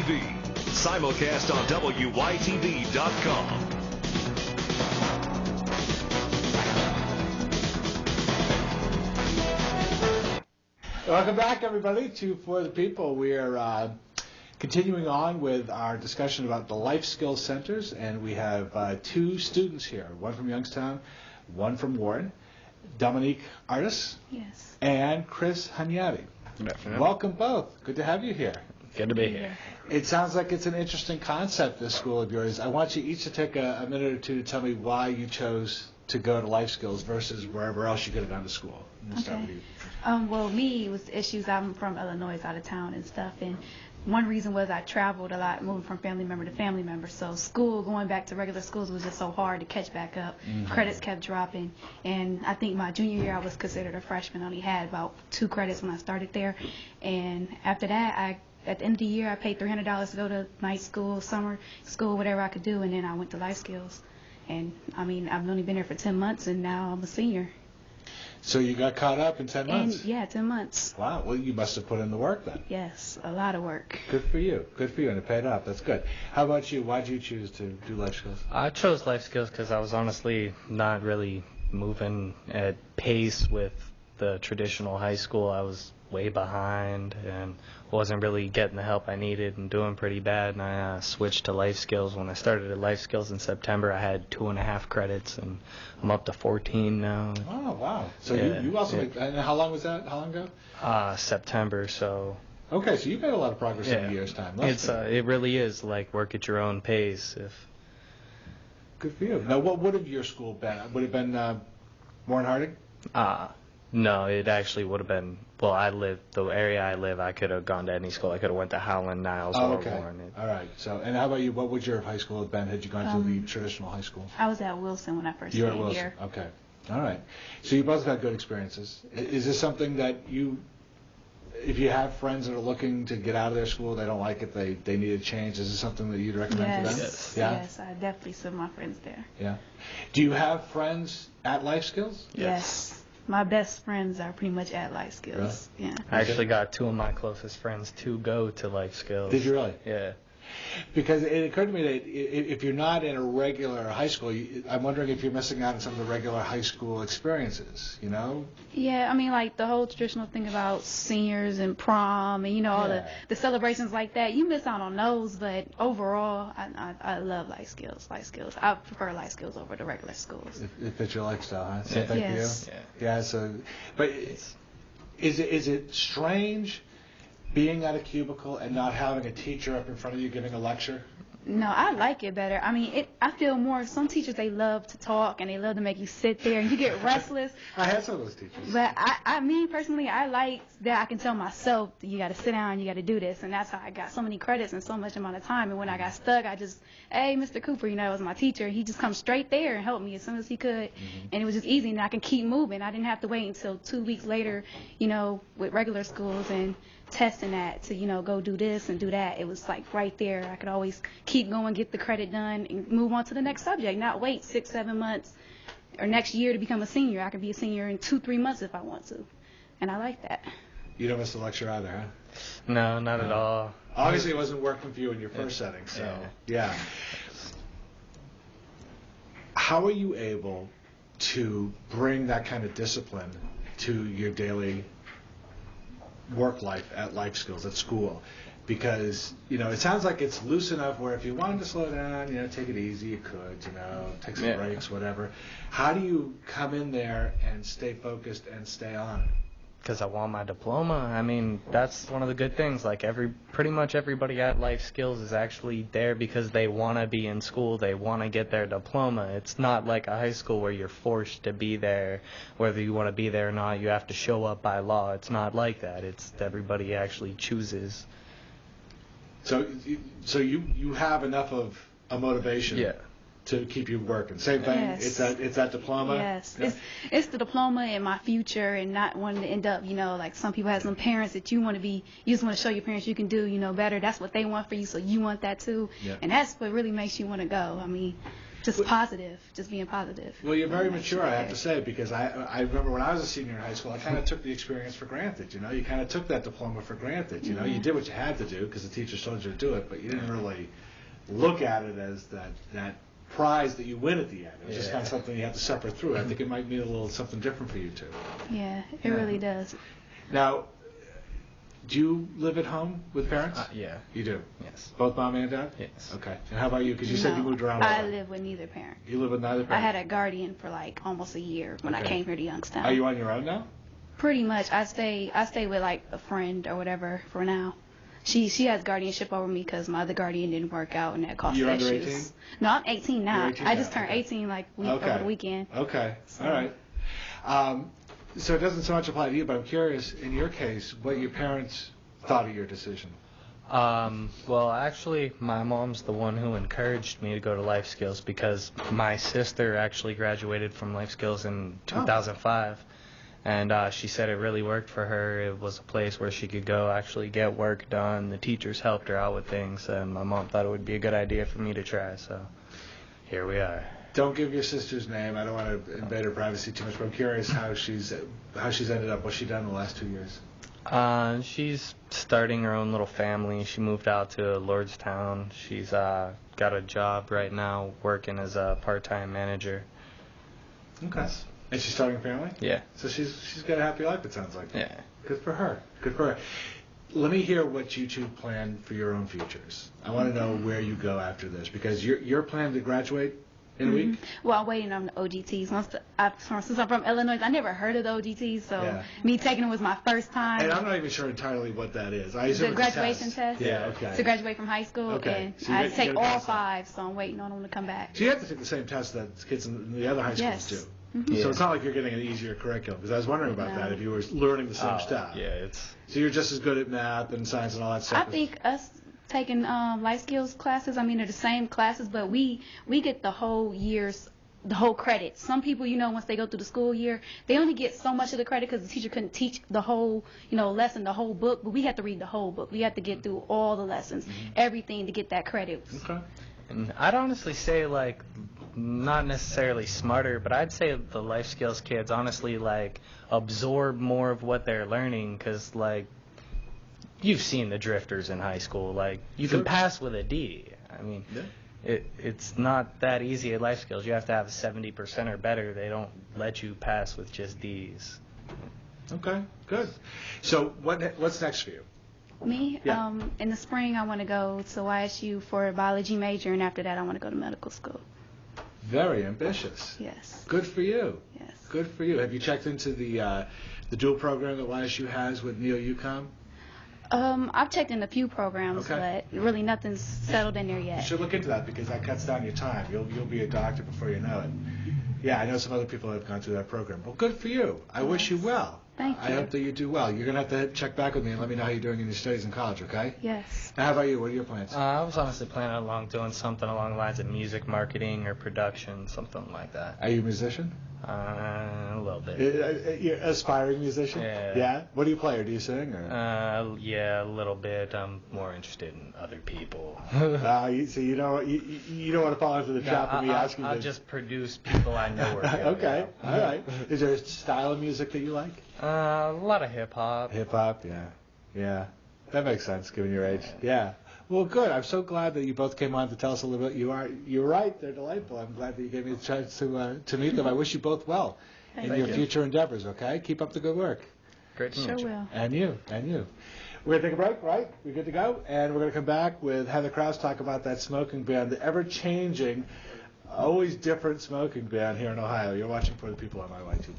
YTV. Simulcast on WYTV.com. Welcome back, everybody, to For the People. We are continuing on with our discussion about the Life Skills Centers, and we have two students here, one from Youngstown, one from Warren, Dominique Artis, yes, and Chris Hanyati. Good afternoon. Welcome both. Good to have you here. Good to be here. It sounds like it's an interesting concept, this school of yours. I want you each to take a minute or two to tell me why you chose to go to Life Skills versus wherever else you could have gone to school. We'll start with you. Well, me, it was issues. I'm from Illinois, out of town and stuff, and one reason was I traveled a lot, moving from family member to family member. So school, going back to regular schools was just so hard to catch back up. Mm-hmm. Credits kept dropping, and I think my junior year I was considered a freshman. I only had about 2 credits when I started there, and after that, at the end of the year, I paid $300 to go to night school, summer school, whatever I could do, and then I went to Life Skills. And, I mean, I've only been here for 10 months, and now I'm a senior. So you got caught up in 10 months? And, yeah, 10 months. Wow. Well, you must have put in the work then. Yes, a lot of work. Good for you. Good for you, and it paid off. That's good. How about you? Why did you choose to do Life Skills? I chose Life Skills because I was honestly not really moving at pace with the traditional high school. I was way behind and wasn't really getting the help I needed and doing pretty bad, and I switched to Life Skills. When I started at Life Skills in September, I had 2.5 credits, and I'm up to 14 now. Oh, wow. So Yeah, you also, yeah. and how long was that? How long ago? September, so... Okay, so you've made a lot of progress in a year's time. That's good. It really is like work at your own pace. Good for you. Now, what would have your school been? Would it have been Warren Harding? No, it actually would have been, the area I live, I could have gone to any school. I could have went to Howland, Niles, or okay. Warren. All right. So, and how about you? What would your high school have been had you gone to the traditional high school? I was at Wilson when I first You were came at Wilson. here. Okay. All right. So you both got good experiences. Is this something that if you have friends that are looking to get out of their school, they don't like it, they need a change, is this something that you'd recommend to them? Yes. Yeah? Yes, I definitely send my friends there. Yeah. Do you have friends at Life Skills? Yes. My best friends are pretty much at Life Skills. Really? Yeah. I actually got 2 of my closest friends to go to Life Skills. Did you really? Yeah. Because it occurred to me that if you're not in a regular high school, I'm wondering if you're missing out on some of the regular high school experiences, you know? Yeah, I mean, like the whole traditional thing about seniors and prom and, all the celebrations like that, you miss out on those, but overall, I love Life Skills. Life Skills. I prefer Life Skills over the regular schools. It fits your lifestyle, huh? Same thing Yes. for you? Yeah. So, but is it strange being at a cubicle and not having a teacher up in front of you giving a lecture? No, I like it better. I mean, I feel more, some teachers, they love to talk and they love to make you sit there and you get restless. I had some of those teachers. But me personally, I like that I can tell myself, you got to sit down, you got to do this. And that's how I got so many credits in so much amount of time. And when I got stuck, I just, hey, Mr. Cooper, was my teacher. He just comes straight there and helped me as soon as he could. Mm-hmm. And it was just easy and I can keep moving. I didn't have to wait until 2 weeks later, with regular schools and testing that to, go do this and do that. It was like right there. I could always keep going, get the credit done, and move on to the next subject, not wait 6-7 months or next year to become a senior. I could be a senior in 2-3 months if I want to. And I like that. You don't miss the lecture either, huh? No, not at all. Obviously it wasn't working for you in your first setting, so yeah. How are you able to bring that kind of discipline to your daily work life at Life Skills, at school? Because, it sounds like it's loose enough where if you wanted to slow down, take it easy, you could, take some breaks, whatever. How do you come in there and stay focused and stay on? Because I want my diploma. I mean, that's one of the good things. Like pretty much everybody at Life Skills is actually there because they want to be in school. They want to get their diploma. It's not like a high school where you're forced to be there, whether you want to be there or not. You have to show up by law. It's not like that. It's everybody actually chooses. So you have enough of a motivation to keep you working. Same thing. Yes. It's that diploma. Yes. Yeah. It's the diploma and my future, and not wanting to end up, like some people have some parents that you just want to show your parents you can do, better. That's what they want for you, so you want that too. Yeah. And that's what really makes you want to go. I mean, Just positive, just being positive. Well, you're very mature, I have to say, because I remember when I was a senior in high school, I kind of took the experience for granted. You know, you kind of took that diploma for granted. You know, you did what you had to do because the teachers told you to do it, but you didn't really look at it as that prize that you win at the end. It was just kind of something you had to suffer through. I think it might mean a little something different for you too. Yeah, it really does. Now, do you live at home with parents? Yeah. You do? Yes. Both mom and dad? Yes. Okay. And how about you? Because you said you moved around a lot. I live with neither parent. You live with neither parent? I had a guardian for like almost a year when I came here to Youngstown. Are you on your own now? Pretty much. I stay with like a friend or whatever for now. She has guardianship over me because my other guardian didn't work out and that caused You're issues. under 18? No, I'm 18 now. You're 18 I just now, turned okay. 18 like over the weekend. Okay. So. All right. So it doesn't so much apply to you, but I'm curious, in your case, what your parents thought of your decision. Well, actually, my mom's the one who encouraged me to go to Life Skills because my sister actually graduated from Life Skills in 2005. And she said it really worked for her. It was a place where she could go actually get work done. The teachers helped her out with things, and my mom thought it would be a good idea for me to try. So here we are. Don't give your sister's name. I don't want to invade her privacy too much, but I'm curious how she's ended up. What's she done in the last 2 years? She's starting her own little family. She moved out to Lordstown. She's got a job right now working as a part-time manager. Okay. And she's starting a family? Yeah. So she's got a happy life, it sounds like. Yeah. Good for her. Good for her. Let me hear what you two plan for your own futures. I want to know where you go after this, because you're planning to graduate in a week? Well, I'm waiting on the OGTs. Since I'm from Illinois, I never heard of the OGTs, so me taking them was my first time. And I'm not even sure entirely what that is. I assume the graduation test? Yeah, okay. To graduate from high school, and So I had to take all pass 5, so I'm waiting on them to come back. So you have to take the same test that kids in the other high schools do. Mm-hmm. So it's not like you're getting an easier curriculum, because I was wondering about that, if you were learning the same stuff. Yeah, it's... So you're just as good at math and science and all that stuff? I think us taking life skills classes, they're the same classes, but we get the whole credit. Some people, once they go through the school year, they only get so much of the credit because the teacher couldn't teach the whole, lesson, the whole book, but we have to read the whole book. We have to get through all the lessons, everything to get that credit. Okay. And I'd honestly say, not necessarily smarter, but I'd say the life skills kids honestly, absorb more of what they're learning because, you've seen the drifters in high school. You can pass with a D. It's not that easy at life skills. You have to have 70% or better. They don't let you pass with just D's. Okay, good. So what's next for you? Me? Yeah. In the spring, I want to go to YSU for a biology major, and after that, I want to go to medical school. Very ambitious. Yes. Good for you. Yes. Good for you. Have you checked into the dual program that YSU has with Neo-UCOM? I've checked in a few programs, Okay. but really nothing's settled in there yet. You should look into that because that cuts down your time. You'll be a doctor before you know it. Yeah, I know some other people that have gone through that program. Well, good for you. I wish you well. Thank you. I hope that you do well. You're going to have to check back with me and let me know how you're doing in your studies in college, okay? Yes. Now, how about you? What are your plans? I was honestly planning on doing something along the lines of music marketing or production, something like that. Are you a musician? A little bit. You're an aspiring musician? Yeah. Yeah? What do you play, or do you sing? Or? Yeah, a little bit. I'm more interested in other people. So you don't want to fall into the trap of me asking I'll you. just produce people I know are good. Okay, all right. Is there a style of music that you like? A lot of hip-hop. Hip-hop, yeah. That makes sense, given your age. Yeah. Well, good. I'm so glad that you both came on to tell us a little bit. You're right. They're delightful. I'm glad that you gave me the chance to meet them. I wish you both well in your future endeavors, okay? Keep up the good work. Great to meet Sure you. will. And you. We're going to take a break, right? We're good to go? And we're going to come back with Heather Krause, talk about that smoking ban, the ever-changing, always different smoking ban here in Ohio. You're watching For the People on my YTV.